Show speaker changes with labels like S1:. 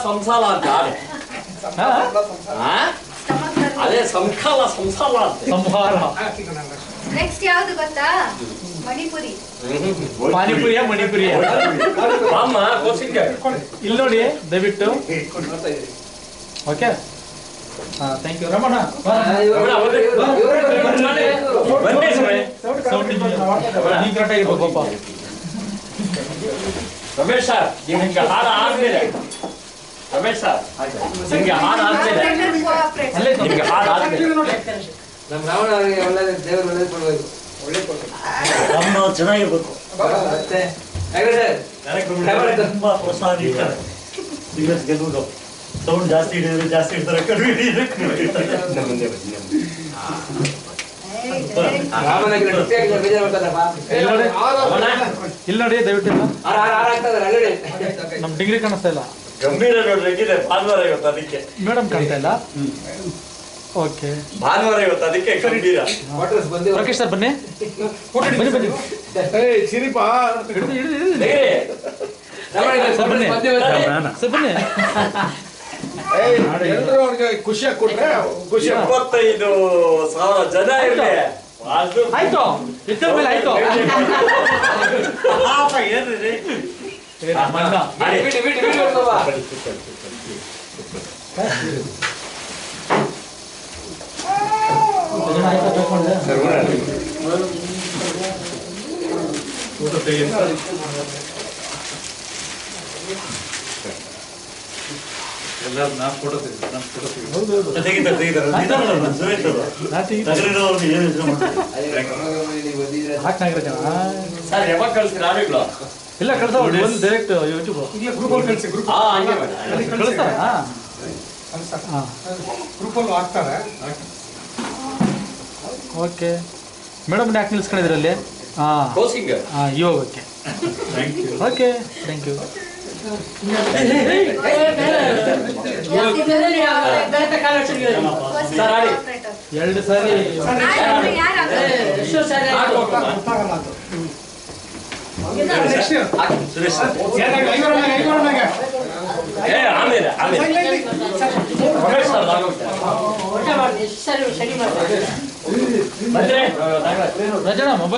S1: ಸಂಸಾಲ ಅಂತ ಅದೇ ಸಂಕಾಲ ಸಂಸಾಲ ಸಂಹಾರ.
S2: ನೆಕ್ಸ್ಟ್ ಯಾವ್ದು ಗೊತ್ತಾ? ಮಣಿಪುರಿ.
S3: ಪಾನಿಪುರಿಯ ಮಣಿಪುರಿಯ
S1: ಅಮ್ಮ ಕೋಸಿಂಗ್
S3: ಇಲ್ಲಿ ನೋಡಿ ದಯವಿಟ್ಟು. Okay thank you Ramana.
S1: Ramesh sir ನಿಮ್ಗೆ ಹಾಡ ಆದ್ಮೇಲೆ ರಮೇಶ್ ಸರ್ ನಿಮ್ಗೆ ಹಾಡ ಆದ್ಮೇಲೆ ನಿಮ್ಗೆ ಹಾಡ ಆದ್ಮೇಲೆ
S4: ನಮ್ಮ ರಾವಣ ಅವರಿಗೆ ಒಳ್ಳೆ ದೇವರು ಒಳ್ಳೆ ಕೊಡಬೇಕು.
S5: ನಮ್ಮ ಚೆನ್ನಾಗಿರ್ಬೇಕು.
S4: ಮತ್ತೆ
S5: ತುಂಬಾ ಪ್ರೋತ್ಸಾಹ ನೀಡ್ತಾರೆ. ಗೆಲ್ಲುವುದು ಸೌಂಡ್ ಜಾಸ್ತಿ ಹಿಡಿದ್ರೆ ಜಾಸ್ತಿ ಇಡ್ತಾರೆ, ಕಡಿಮೆ ಹಿಡಿದ್ರೆ ಕಡಿಮೆ ಇಡ್ತಾರೆ.
S3: ಇಲ್ಲಿ ನೋಡಿ ದಯವಿಟ್ಟು ನಮ್ ಡಿಗ್ರಿ ಕಾಣಿಸ್ತಾ ಇಲ್ಲ.
S1: ಗಂಭೀರ ನೋಡ್ಬೇಕಿದೆ ಭಾನುವಾರ ಇವತ್ತು ಅದಕ್ಕೆ
S3: ಮೇಡಮ್ ಕಾಣ್ತಾ ಇಲ್ಲ. ಓಕೆ
S1: ಭಾನುವಾರ ಇವತ್ತು ಅದಕ್ಕೆ ಗಂಭೀರ.
S3: ರಾಕೇಶ್ ಸರ್ ಬನ್ನಿ ಬನ್ನಿ ಬನ್ನಿ ಸರ್ ಬನ್ನಿ ಸರ್ ಬನ್ನಿ.
S6: ಎಲ್ಲರೂ ಅವ್ರಿಗೆ ಖುಷಿಯಾಗಿ ಕೊಟ್ರೆ ಖುಷಿ.
S1: 75,000 ಜನ ಇರಲಿ
S3: ಆಯ್ತು ಇದ್ರ ಮೇಲೆ ಆಯ್ತು.
S5: ಏನ್ರಿ
S1: ಸರ್ ಯಾವಾಗ ಕಳಿಸ್ತೀರಾ ಆಡಿಗಳು?
S3: ಇಲ್ಲ ಕಳ್ಸ ಡೈರೆಕ್ಟ್ ಯೂಟ್ಯೂಬ್ ಕಳಿಸ್ತಾರಾ?
S6: ಗ್ರೂಪಲ್ಲಿ ಹಾಕ್ತಾರೆ.
S3: ಓಕೆ ಮೇಡಮ್ ಯಾಕೆ ನಿಲ್ಸ್ಕೊಂಡಿದ್ರಲ್ಲಿ? ಹಾಂ
S1: ಕೋಚಿಂಗ್
S3: ಇವಾಗ ಓಕೆ ಓಕೆ ಥ್ಯಾಂಕ್ ಯು. ಎರಡು ಸಾರಿ
S1: ಆಮೇಲೆ
S3: ರಜನ ಮೊಬೈಲ್